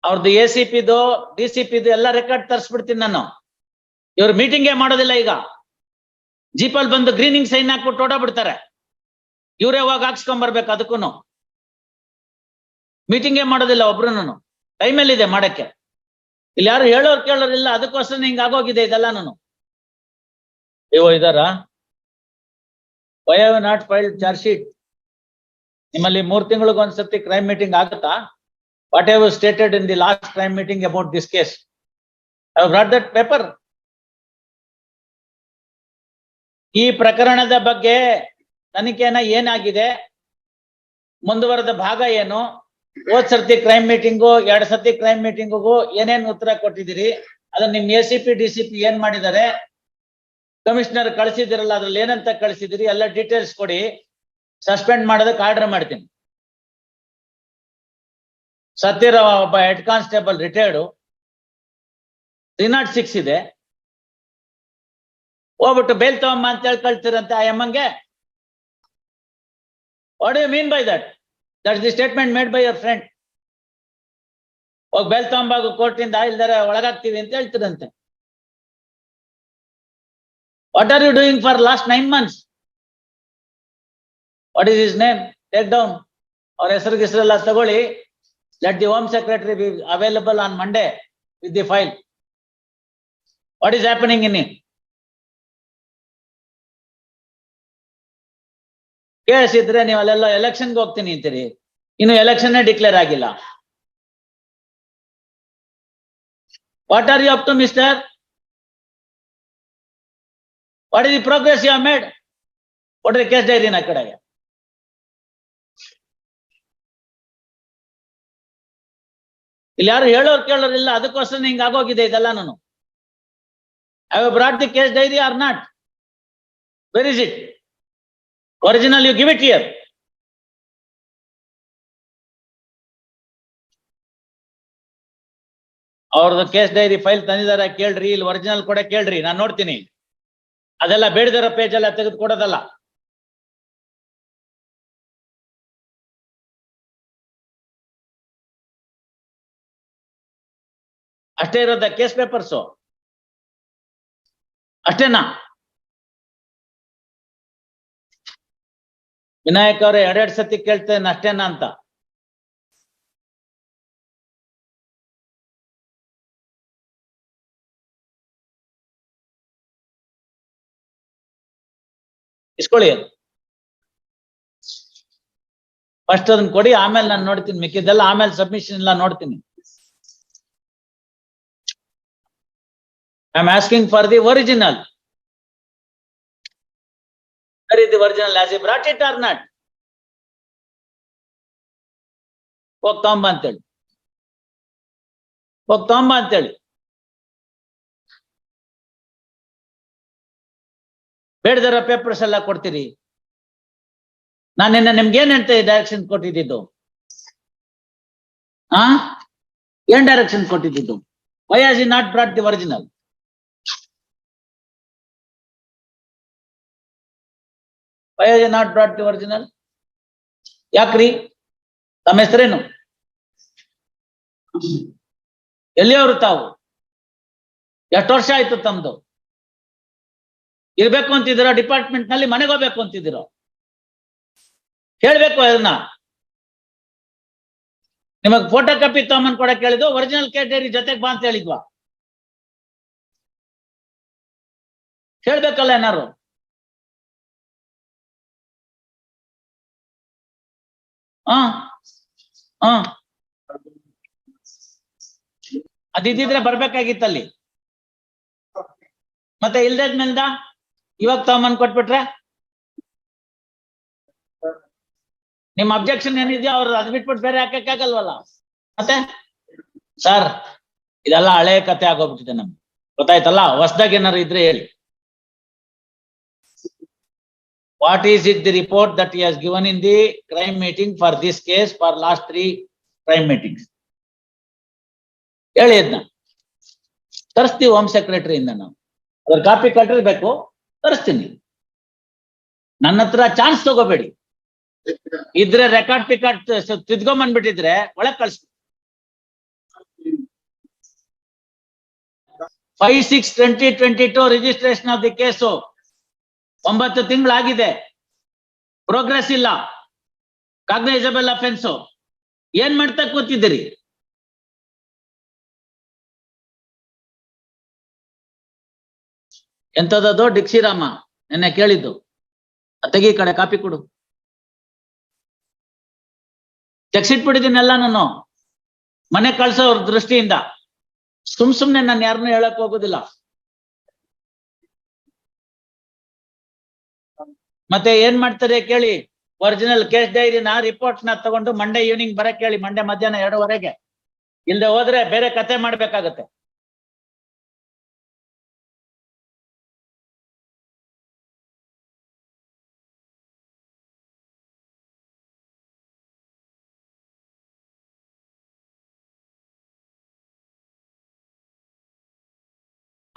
ಅವ್ರದ್ದು ACPದು DCPದು ಎಲ್ಲ ರೆಕಾರ್ಡ್ ತರಿಸ್ಬಿಡ್ತೀನಿ ನಾನು. ಇವ್ರು ಮೀಟಿಂಗೇ ಮಾಡೋದಿಲ್ಲ ಈಗ. ಜೀಪಲ್ ಬಂದು ಗ್ರೀನಿಂಗ್ ಸೈನ್ ಹಾಕ್ಬಿಟ್ಟು ಓಡಾಬಿಡ್ತಾರೆ. ಇವರೇ ಹೋಗಿ ಹಾಕ್ಸ್ಕೊಂಬರ್ಬೇಕು. ಅದಕ್ಕೂನು ಮೀಟಿಂಗೇ ಮಾಡೋದಿಲ್ಲ ಒಬ್ರುನು. ಟೈಮಲ್ಲಿ ಇದೆ ಮಾಡಕ್ಕೆ. ಇಲ್ಲಿ ಯಾರು ಹೇಳೋರು ಕೇಳೋರಿಲ್ಲ. ಅದಕ್ಕೋಸ್ಕರ ಹಿಂಗ ಆಗೋಗಿದೆ ಇದೆಲ್ಲ. ನಾನು ಇವ ಇದಾರ why have not filed charge sheet. ನಿಮ್ಮಲ್ಲಿ 3 ತಿಂಗಳಿಗೊಂದ್ಸತಿ ಕ್ರೈಮ್ ಮೀಟಿಂಗ್ ಆಗುತ್ತಾ? What have stated in the last crime meeting about this case? Have brought that paper. ಈ ಪ್ರಕರಣದ ಬಗ್ಗೆ ತನಿಖೆನ ಏನಾಗಿದೆ, ಮುಂದುವರೆದ ಭಾಗ ಏನು, ಹೋದ್ ಸರ್ತಿ ಕ್ರೈಮ್ ಮೀಟಿಂಗು 2 ಸರ್ತಿ ಕ್ರೈಮ್ ಮೀಟಿಂಗಿಗೂ ಏನೇನು ಉತ್ತರ ಕೊಟ್ಟಿದ್ದೀರಿ, ಅದನ್ನ ನಿಮ್ ACP DCP ಏನ್ ಮಾಡಿದ್ದಾರೆ, ಕಮಿಷನರ್ ಕಳಿಸಿದಿರಲ್ಲ ಅದ್ರಲ್ಲಿ ಏನಂತ ಕಳಿಸಿದಿರಿ ಎಲ್ಲ ಡೀಟೇಲ್ಸ್ ಕೊಡಿ. ಸಸ್ಪೆಂಡ್ ಮಾಡೋದಕ್ಕೆ ಆರ್ಡರ್ ಮಾಡ್ತೀನಿ. ಸತ್ತಿರೋ ಒಬ್ಬ ಹೆಡ್ ಕಾನ್ಸ್ಟೇಬಲ್ ರಿಟೈರ್ಡು, 306 ಇದೆ. ಹೋಗ್ಬಿಟ್ಟು ಬೇಲ್ ತಗೊಂಬ ಅಂತ ಹೇಳಿ ಕಳ್ತೀರಂತೆ ಆ ಎಮ್ಮಂಗೆ. What you mean by that? That's the statement made by your friend. ಹೋಗಿ ಬೇಲ್ ತಗೊಂಬಾಗು ಕೋರ್ಟಿಂದ, ಇಲ್ದಾರೆ ಒಳಗಾಗ್ತೀವಿ ಅಂತ ಹೇಳ್ತಿರಂತೆ. What are you doing for last 9 months? What is his name? Take down. Our ಹೆಸರುಗಿಸ್ರೆಲ್ಲ ತಗೊಳ್ಳಿ. Let the Home Secretary be available on Monday with the file. What is happening in it? Case ಇದ್ರೆ ನೀವು ಅಲ್ಲೆಲ್ಲ ಎಲೆಕ್ಷನ್ಗೆ ಹೋಗ್ತೀನಿ ಅಂತೀರಿ. ಇನ್ನು election declare ಆಗಿಲ್ಲ. What are you up to, mister? What is the progress you have made? What is the case diary in a ಕಡೆಗೆ? ಇಲ್ಲಿ ಯಾರು ಹೇಳೋರು ಕೇಳೋರಿಲ್ಲ. ಅದಕ್ಕೋಸ್ಕರ ಹಿಂಗ ಆಗೋಗಿದೆ ಇದೆಲ್ಲ. ನಾನು I have brought the case diary or not? Where is it? Original, you give it here. ಅವ್ರದ್ದು ಕೇಸ್ ಡೈರಿ ಫೈಲ್ ತಂದಿದಾರ ಕೇಳ್ರಿ. ಇಲ್ಲಿ ಒರಿಜಿನಲ್ ಕೂಡ ಕೇಳ್ರಿ, ನಾನು ನೋಡ್ತೀನಿ. ಅದೆಲ್ಲ ಬೇಡದಿರೋ ಪೇಜ್ ಎಲ್ಲ ತೆಗೆದು ಕೊಡೋದಲ್ಲ. ಅಷ್ಟೇ ಇರೋದ ಕೇಸ್ ಪೇಪರ್ಸು? ಅಷ್ಟೇನಾ? ವಿನಾಯಕ್ ಅವ್ರೆ 2 ಸತಿ ಕೇಳ್ತೇನೆ ಅಷ್ಟೇನಾ ಅಂತ. ಇಸ್ಕೊಳ್ಳಿ. ಫಸ್ಟ್ ಅದನ್ನ ಕೊಡಿ, ಆಮೇಲೆ ನಾನು ನೋಡ್ತೀನಿ. ಮಿಕ್ಕಿದ್ದೆಲ್ಲ ಆಮೇಲೆ ಸಬ್ಮಿಷನ್ ಎಲ್ಲ ನೋಡ್ತೀನಿ. I am asking for the original. Where is the original? Has he brought it or not? ಹೋಗ್ ತಗೊಂಬ ಅಂತೇಳಿ, ಹೋಗ್ ತಗೊಂಬ ಅಂತೇಳಿ. ಬೇಡದಿರೋ ಪೇಪರ್ಸ್ ಎಲ್ಲ ಕೊಡ್ತೀರಿ. ನಾನು ನಿಮ್ಗೇನ್ ಅಂತ ಡೈರೆಕ್ಷನ್ ಕೊಟ್ಟಿದ್ದು? ಏನ್ ಡೈರೆಕ್ಷನ್ ಕೊಟ್ಟಿದ್ದು? Why has he not brought the original? Why has he not brought the original? ಯಾಕ್ರಿ? ತಮ್ಮ ಹೆಸರೇನು? ಎಲ್ಲಿಯವರು ತಾವು? ಎಷ್ಟು ವರ್ಷ ಆಯ್ತು ತಮ್ದು? ಇರ್ಬೇಕು ಅಂತಿದ್ದೀರೋ ಡಿಪಾರ್ಟ್ಮೆಂಟ್ ನಲ್ಲಿ, ಮನೆಗೆ ಹೋಗ್ಬೇಕು ಅಂತಿದ್ದೀರೋ? ಹೇಳ್ಬೇಕು ಅದನ್ನ. ನಿಮಗ್ ಫೋಟೋ ಕಾಪಿ ತಗೊಂಬಂದ್ ಕೊಡಕ್ ಹೇಳಿದ್ವು, ಒರಿಜಿನಲ್ ಕೇಸ್ ಡೈರಿ ಜೊತೆಗೆ ಬಾ ಅಂತ ಹೇಳಿದ್ವಾ? ಹೇಳ್ಬೇಕಲ್ಲ ಏನಾರು. ಅದಿದ್ರೆ ಬರ್ಬೇಕಾಗಿತ್ತಲ್ಲಿ. ಮತ್ತೆ ಇಲ್ದೇದ್ಮೇಲ್ದ ಇವಾಗ ತಗೊಂಬಂದ್ ಕೊಟ್ಬಿಟ್ರೆ ನಿಮ್ ಅಬ್ಜೆಕ್ಷನ್ ಏನಿದೆಯೋ ಅವ್ರು ಅದ್ ಬಿಟ್ಬಿಟ್ಟು ಬೇರೆ ಹಾಕಕ್ಕಾಗಲ್ವಲ್ಲ. ಮತ್ತೆ ಸರ್ ಇದೆಲ್ಲ ಹಳೆ ಕತೆ ಆಗೋಗ್ಬಿಟ್ಟಿದೆ ನಮ್ಗೆ, ಗೊತ್ತಾಯ್ತಲ್ಲ. ಹೊಸದಾಗಿ ಏನಾರು ಇದ್ರೆ ಹೇಳಿ. What is it the report that he has given in the crime meeting for this case for last 3 crime meetings? ಹೇಳಿ ಅದನ್ನ ತರಿಸ್ತೀವಿ ಹೋಮ್ ಸೆಕ್ರೆಟರಿ ಇಂದ. ನಾವು ಅದ್ರ ಕಾಪಿ ಕಟ್ಟಿರ್ಬೇಕು, ತರಿಸ್ತೀನಿ. ನನ್ನ ಹತ್ರ ಚಾನ್ಸ್ ತಗೋಬೇಡಿ. ಇದ್ರೆ ರೆಕಾರ್ಡ್ ಪಿಕಾರ್ಡ್ ತಿದ್ಕೊಂಬಂದ್ಬಿಟ್ಟಿದ್ರೆ ಒಳಗ್ ಕಳ್ಸಿ. 5/6/2022 ರಿಜಿಸ್ಟ್ರೇಷನ್ ಆಫ್ ದಿ ಕೇಸು. 9 ತಿಂಗಳಾಗಿದೆ, ಪ್ರೋಗ್ರೆಸ್ ಇಲ್ಲ, ಕಾಗ್ನೈಸಬಲ್ ಅಫೆನ್ಸ್. ಏನ್ ಮಾಡ್ತಾ ಕೂತಿದ್ದೀರಿ? ಎಂತದದು ಡಿಕ್ಸಿರಾಮ ನೆನ್ನೆ ಕೇಳಿದ್ದು? ತೆಗಿ ಕಡೆ ಕಾಪಿ ಕೊಡು. ತೆಗ್ಸಿಟ್ಬಿಟ್ಟಿದ್ದೀನೆಲ್ಲ ನಾನು ಮನೆ ಕಳ್ಸೋರ್ ದೃಷ್ಟಿಯಿಂದ. ಸುಮ್ನೆ ನಾನು ಯಾರನ್ನೂ ಹೇಳಕ್ ಹೋಗುದಿಲ್ಲ. ಮತ್ತೆ ಏನ್ ಮಾಡ್ತಾರೆ ಕೇಳಿ, ಒರಿಜಿನಲ್ ಕೇಸ್ ಡೈರಿನ ರಿಪೋರ್ಟ್ ನ ತಗೊಂಡು ಮಂಡೇ ಈವ್ನಿಂಗ್ ಬರಕ್ ಹೇಳಿ, ಮಂಡೇ ಮಧ್ಯಾಹ್ನ 2:15. ಇಲ್ದೆ ಹೋದ್ರೆ ಬೇರೆ ಕತೆ ಮಾಡ್ಬೇಕಾಗತ್ತೆ.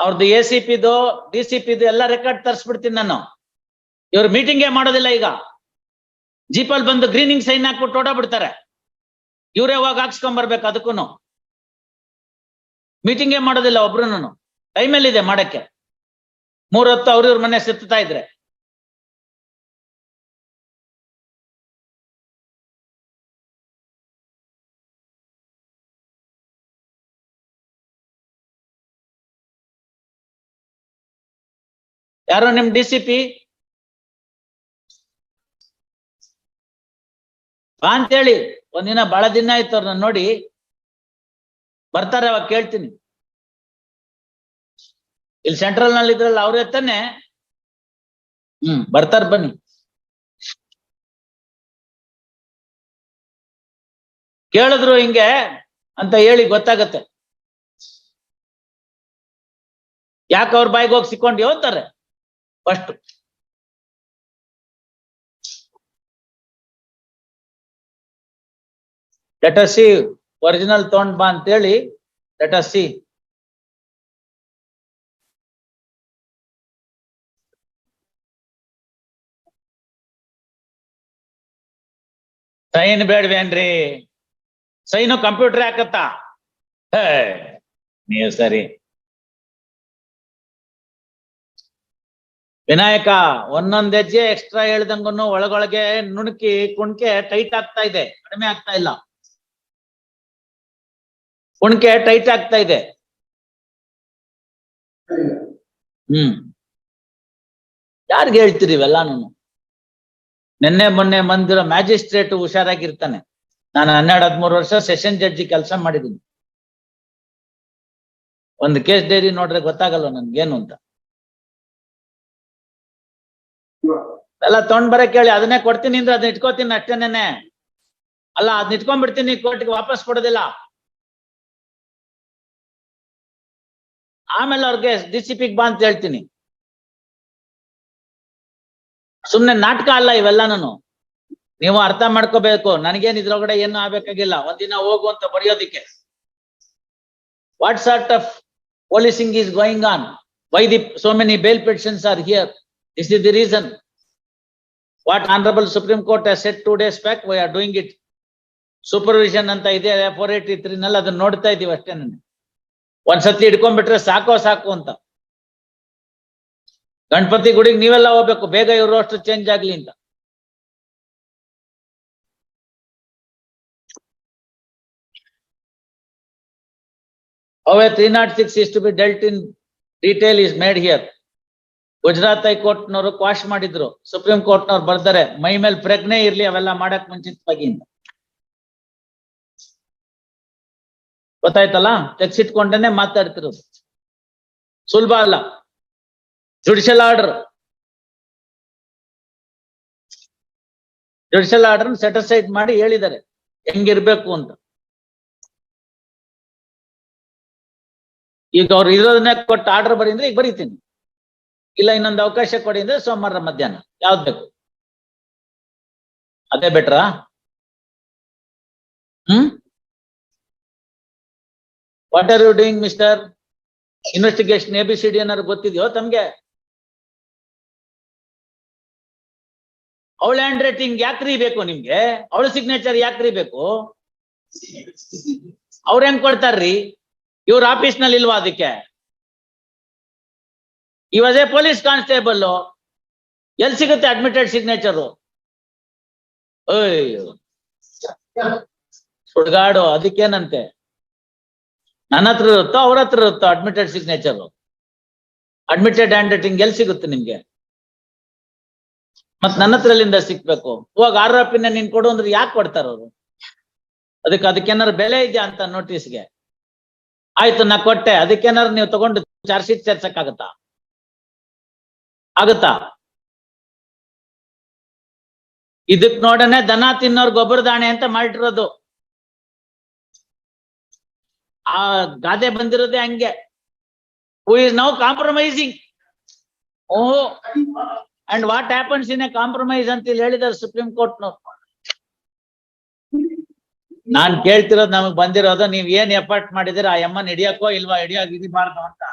ಅವ್ರದ್ದು ACPದು DCPದು ಎಲ್ಲ ರೆಕಾರ್ಡ್ ತರಿಸ್ಬಿಡ್ತೀನಿ ನಾನು. ಇವ್ರು ಮೀಟಿಂಗೇ ಮಾಡೋದಿಲ್ಲ ಈಗ. ಜೀಪಲ್ ಬಂದು ಗ್ರೀನಿಂಗ್ ಸೈನ್ ಹಾಕ್ಬಿಟ್ಟು ಓಡಾಬಿಡ್ತಾರೆ. ಇವ್ರೇ ಹೋಗಿ ಹಾಕ್ಸ್ಕೊಂಡ್ ಬರ್ಬೇಕು. ಅದಕ್ಕೂನು ಮೀಟಿಂಗೇ ಮಾಡೋದಿಲ್ಲ ಒಬ್ರುನು. ಟೈಮಲ್ಲಿ ಇದೆ ಮಾಡಕ್ಕೆ. 3 ಹೊತ್ತು ಅವ್ರಿವ್ರ ಮನೆ ಸುತ್ತಾ ಇದ್ರೆ. ಯಾರೋ ನಿಮ್ DCP ಬಾ ಅಂತೇಳಿ. ಒಂದಿನ ಬಹಳ ದಿನ ಆಯ್ತು ಅವ್ರನ್ನ ನೋಡಿ. ಬರ್ತಾರೆ, ಅವಾಗ ಕೇಳ್ತೀನಿ. ಇಲ್ಲಿ ಸೆಂಟ್ರಲ್ ನಲ್ಲಿ ಇದ್ರಲ್ಲ ಅವ್ರೇ ತಾನೆ. ಬರ್ತಾರ, ಬನ್ನಿ. ಕೇಳಿದ್ರು ಹಿಂಗೆ ಅಂತ ಹೇಳಿ ಗೊತ್ತಾಗತ್ತೆ. ಯಾಕೆ ಅವ್ರ ಬಾಯಿಗೆ ಹೋಗಿ ಸಿಕ್ಕೊಂಡು ಹೇಳ್ತಾರೆ first. Let us see original ತಗೊಂಡ್ ಬಾ ಅಂತೇಳಿ. Let us see. ಸೈನ್ ಬೇಡ್ವೇನ್ರಿ? ಸೈನು ಕಂಪ್ಯೂಟರ್ ಹಾಕತ್ತ? ನೀವು ಸರಿ. ವಿನಾಯಕ ಒಂದೊಂದ್ ಹೆಜ್ಜೆ ಎಕ್ಸ್ಟ್ರಾ ಹೇಳ್ದಂಗೂ ಒಳಗೊಳಗೆ ನುಣುಕಿ ಕುಣ್ಕೆ ಟೈಟ್ ಆಗ್ತಾ ಇದೆ, ಕಡಿಮೆ ಆಗ್ತಾ ಇಲ್ಲ. ಕುಣ್ಕೆ ಟೈಟ್ ಆಗ್ತಾ ಇದೆ. ಯಾರ್ಗೆ ಹೇಳ್ತೀರಿ ಇವೆಲ್ಲ? ನಿನ್ನೆ ಮೊನ್ನೆ ಬಂದಿರೋ ಮ್ಯಾಜಿಸ್ಟ್ರೇಟ್ ಹುಷಾರಾಗಿರ್ತಾನೆ. ನಾನು 12-13 ವರ್ಷ ಸೆಷನ್ ಜಡ್ಜಿ ಕೆಲಸ ಮಾಡಿದ್ದೀನಿ. ಒಂದು ಕೇಸ್ ಡೈರಿ ನೋಡ್ರೆ ಗೊತ್ತಾಗಲ್ಲ ನನ್ಗೇನು ಅಂತ. ಎಲ್ಲ ತಗೊಂಡ್ ಬರಕ್ ಹೇಳಿ. ಅದನ್ನೇ ಕೊಡ್ತೀನಿ ಅಂದ್ರೆ ಅದನ್ನ ಇಟ್ಕೋತೀನಿ ಅಷ್ಟೇನೇನೆ. ಅಲ್ಲ, ಅದನ್ನ ಇಟ್ಕೊಂಡ್ಬಿಡ್ತೀನಿ, ಕೋರ್ಟ್ಗೆ ವಾಪಸ್ ಕೊಡೋದಿಲ್ಲ. ಆಮೇಲೆ ಅವ್ರಿಗೆ DCPಗೆ ಬಾ ಅಂತ ಹೇಳ್ತೀನಿ. ಸುಮ್ನೆ ನಾಟಕ ಅಲ್ಲ ಇವೆಲ್ಲ. ನೀವು ಅರ್ಥ ಮಾಡ್ಕೋಬೇಕು. ನನಗೇನ್ ಇದ್ರೊಳಗಡೆ ಏನು ಆಗ್ಬೇಕಾಗಿಲ್ಲ. ಒಂದಿನ ಹೋಗು ಅಂತ ಬರೆಯೋದಿಕ್ಕೆ. What sort of policing is going on? Why so many bail petitions are here? This is the reason. What Honorable Supreme Court has said 2 days back, we are doing it. Supervision ಅಂತ ಇದೆ 483 ನಲ್ಲಿ, ಅದನ್ನ ನೋಡ್ತಾ ಇದೀವಿ ಅಷ್ಟೇ. ಒಂದ್ಸತಿ ಹಿಡ್ಕೊಂಡ್ಬಿಟ್ರೆ ಸಾಕು ಅಂತ. ಗಣಪತಿ ಗುಡಿಗೆ ನೀವೆಲ್ಲ ಹೋಗ್ಬೇಕು, ಬೇಗ ಇವ್ರು ಅಷ್ಟು ಚೇಂಜ್ ಆಗ್ಲಿ ಅಂತ. How a 306 is to be dealt in detail is made here. Gujarat ಹೈಕೋರ್ಟ್ನವರು ಕ್ವಾಶ್ ಮಾಡಿದ್ರು, ಸುಪ್ರೀಂ ಕೋರ್ಟ್ನವ್ರು ಬರ್ತಾರೆ ಮೈ ಮೇಲೆ ಪ್ರಜ್ಞೆ ಇರ್ಲಿ ಅವೆಲ್ಲ ಮಾಡಕ್ ಮುಂಚಿತವಾಗಿ. ಗೊತ್ತಾಯ್ತಲ್ಲ? ತೆಗ್ಸಿಟ್ಕೊಂಡೇನೆ ಮಾತಾಡ್ತಿರೋದು. ಸುಲಭ ಅಲ್ಲ. ಜುಡಿಷಿಯಲ್ ಆರ್ಡರ್ ಸೆಟಿಸ್ಫೈಡ್ ಮಾಡಿ ಹೇಳಿದ್ದಾರೆ ಹೆಂಗಿರ್ಬೇಕು ಅಂತ. ಈಗ ಅವ್ರು ಇರೋದನ್ನೇ ಕೊಟ್ಟು ಆರ್ಡರ್ ಬರೀ ಅಂದ್ರೆ ಈಗ ಬರೀತೀನಿ. ಇಲ್ಲ ಇನ್ನೊಂದು ಅವಕಾಶ ಕೊಡಿ ಅಂದ್ರೆ ಸೋಮವಾರ ಮಧ್ಯಾಹ್ನ. ಯಾವ್ದು ಬೇಕು? ಅದೇ ಬೆಟ್ರಾ? What are you doing mister? Investigation ABCD ಏನಾದ್ರು ಗೊತ್ತಿದೆಯೋ ತಮ್ಗೆ? ಅವಳ ಹ್ಯಾಂಡ್ ರೈಟಿಂಗ್ ಯಾಕ್ರಿ ಬೇಕು ನಿಮ್ಗೆ? ಅವಳ ಸಿಗ್ನೇಚರ್ ಯಾಕ್ರಿ ಬೇಕು? ಅವ್ರ ಹೆಂಗ್ ಕೊಡ್ತಾರ್ರಿ? ಇವ್ರ ಆಫೀಸ್ ನಲ್ಲಿ ಇಲ್ವಾ ಅದಕ್ಕೆ? He was a police constable. ಎಲ್ಲಿ ಸಿಗುತ್ತೆ ಅಡ್ಮಿಟೆಡ್ ಸಿಗ್ನೇಚರು? ಅಯ್ಯೋ ಸುಡ್ಗಾಡು. ಅದಕ್ಕೇನಂತೆ, ನನ್ನ ಹತ್ರ ಇರುತ್ತೋ ಅವ್ರ ಹತ್ರ ಇರುತ್ತೋ admitted signature? Admitted hand writing ಎಲ್ಲಿ ಸಿಗುತ್ತೆ ನಿಮ್ಗೆ? ಮತ್ ನನ್ನ ಹತ್ರಲ್ಲಿಂದ ಸಿಕ್ಬೇಕು. ಹೋಗ ಆರೋಪಿನ ನೀನ್ ಕೊಡು ಅಂದ್ರೆ ಯಾಕೆ ಕೊಡ್ತಾರ ಅವರು? ಅದಕ್ಕೇನಾರು ಬೆಲೆ ಇದೆಯಾ ಅಂತ ನೋಟಿಸ್ಗೆ? ಆಯ್ತು ನಾ ಕೊಟ್ಟೆ, ಅದಕ್ಕೇನಾರು ನೀವು ತಗೊಂಡು ಚಾರ್ಜ್ ಶೀಟ್ ಸೇರ್ಸಕ್ ಆಗತ್ತಾ? ಇದಕ್ ನೋಡನೆ ದನ ತಿನ್ನೋರ್ ಗೊಬ್ಬರ ದಾಣೆ ಅಂತ ಮಾಡಿರೋದು. ಆ ಗಾದೆ ಬಂದಿರೋದೇ ಹಂಗೆ. Who is now compromising. ಓಹೋ, and what happens in a compromise ಅಂತ ಇಲ್ಲಿ ಹೇಳಿದಾರೆ ಸುಪ್ರೀಂ ಕೋರ್ಟ್ನವ್ರು. ನಾನ್ ಕೇಳ್ತಿರೋದು, ನಮಗ್ ಬಂದಿರೋದು, ನೀವ್ ಏನ್ ಎಫರ್ಟ್ ಮಾಡಿದಿರ ಆ ಎಮ್ಮನ್ ಹಿಡಿಯಕ್ಕೋ ಇಲ್ವಾ, ಹಿಡಿಬಾರ್ದು ಅಂತ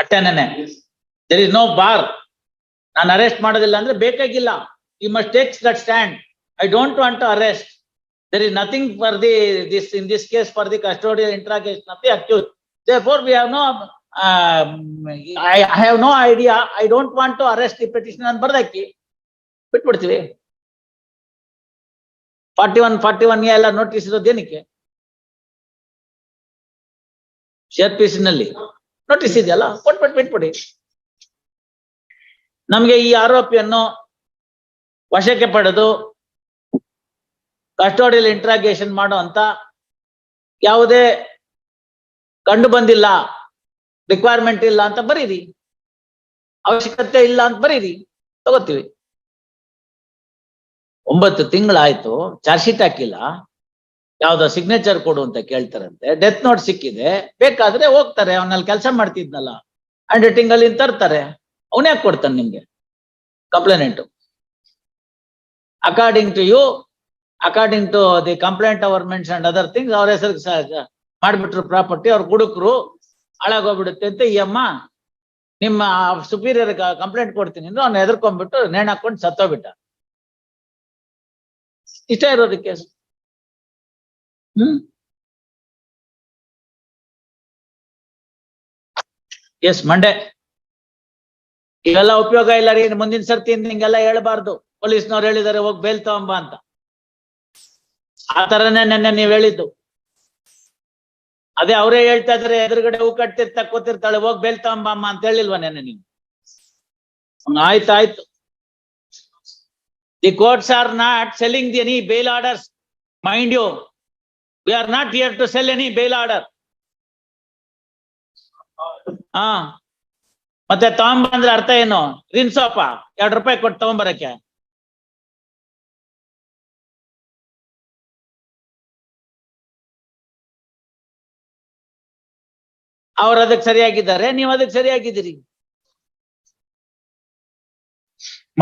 ಅಟ್ಟೆನೇನೆ. There is no bar. ನಾನು ಅರೆಸ್ಟ್ ಮಾಡೋದಿಲ್ಲ ಅಂದ್ರೆ ಬೇಕಾಗಿಲ್ಲ. You must take that stand. I don't want to arrest. There is nothing for in this case for the custodial interrogation of the accused. Therefore, we have no. I have no idea. I don't want to arrest the petitioner and bardaki. ಬಿಟ್ಬಿಡ್ತೀವಿ. 41 ಎಲ್ಲ notice ಇರೋದು ಏನಕ್ಕೆ? CRPC ನಲ್ಲಿ notice ಇದೆಯಲ್ಲ, ಬಿಟ್ಬಿಡಿ. ನಮ್ಗೆ ಈ ಆರೋಪಿಯನ್ನು ವಶಕ್ಕೆ ಪಡೆದು ಕಸ್ಟೋಡಿಯಲ್ ಇಂಟ್ರಾಗೇಷನ್ ಮಾಡೋ ಅಂತ ಯಾವುದೇ ಕಂಡು ಬಂದಿಲ್ಲ, ರಿಕ್ವೈರ್ಮೆಂಟ್ ಇಲ್ಲ ಅಂತ ಬರೀರಿ, ಅವಶ್ಯಕತೆ ಇಲ್ಲ ಅಂತ ಬರೀರಿ, ತಗೋತೀವಿ. 9 ತಿಂಗಳಾಯ್ತು, ಚಾರ್ಜ್ ಶೀಟ್ ಹಾಕಿಲ್ಲ, ಯಾವ್ದೋ ಸಿಗ್ನೇಚರ್ ಕೊಡು ಅಂತ ಕೇಳ್ತಾರಂತೆ. ಡೆತ್ ನೋಟ್ ಸಿಕ್ಕಿದೆ, ಬೇಕಾದ್ರೆ ಹೋಗ್ತಾರೆ. ಅವನಲ್ಲಿ ಕೆಲಸ ಮಾಡ್ತಿದ್ನಲ್ಲ ಹ್ಯಾಂಡ್ ರೈಟಿಂಗ್ ಅಲ್ಲಿ ತರ್ತಾರೆ. ಅವನೇ ಯಾಕೆ ಕೊಡ್ತಾನೆ ನಿಮ್ಗೆ complaint? According to you, according to the complaint our mentioned other things, ಅವ್ರ ಹೆಸರು ಮಾಡ್ಬಿಟ್ರು ಪ್ರಾಪರ್ಟಿ, ಅವ್ರ ಗುಡುಕರು ಹಾಳಾಗೋಗ್ಬಿಡುತ್ತೆ ಅಂತ ಈ ಅಮ್ಮ ನಿಮ್ಮ ಸುಪೀರಿಯರ್ ಕಂಪ್ಲೇಂಟ್ ಕೊಡ್ತೀನಿ ಅಂದ್ರೆ ಅವ್ನ ಹೆದರ್ಕೊಂಡ್ಬಿಟ್ಟು ನೇಣ್ ಹಾಕೊಂಡು ಸತ್ತೋಗ್ಬಿಟ್ಟ. ಇಷ್ಟ ಇರೋದು ಕೇಸ್. ಎಸ್ ಮಂಡೆ ಇವೆಲ್ಲ ಉಪಯೋಗ ಇಲ್ಲ ರೀ. ಮುಂದಿನ ಸರ್ತಿಯಿಂದ ಹಿಂಗೆಲ್ಲ ಹೇಳ್ಬಾರ್ದು. ಪೊಲೀಸ್ನವ್ರು ಹೇಳಿದಾರೆ ಹೋಗಿ ಬೇಲ್ ತಗೊಂಬ ಅಂತ. ಆ ತರನೇ ನೆನ್ನೆ ನೀವ್ ಹೇಳಿದ್ದು. ಅದೇ ಅವರೇ ಹೇಳ್ತಾ ಇದಾರೆ, ಎದುರುಗಡೆ ಹೂ ಕೂತಿರ್ತಾಳೆ, ಹೋಗಿ ಬೇಲ್ ತಗೊಂಬ ಅಮ್ಮ ಅಂತ ಹೇಳಿಲ್ವಾ ನೆನ್ನೆ ನೀವು? ಆಯ್ತು. The courts are not selling any bail orders. Mind you, we are not here to sell any bail order. ಮತ್ತೆ ತಗೊಂಬ ಅಂದ್ರೆ ಅರ್ಥ ಏನು? ರಿನ್ಸೋಪ 2 ರೂಪಾಯಿ ಕೊಟ್ಟು ತಗೊಂಬರಕ್ಕೆ. ಅವ್ರು ಅದಕ್ಕೆ ಸರಿಯಾಗಿದ್ದಾರೆ, ನೀವು ಅದಕ್ಕೆ ಸರಿಯಾಗಿದ್ದೀರಿ.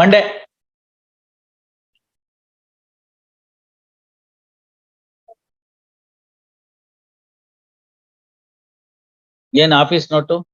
ಮಂಡೆ ಏನ್ ಆಫೀಸ್ ನೋಟು?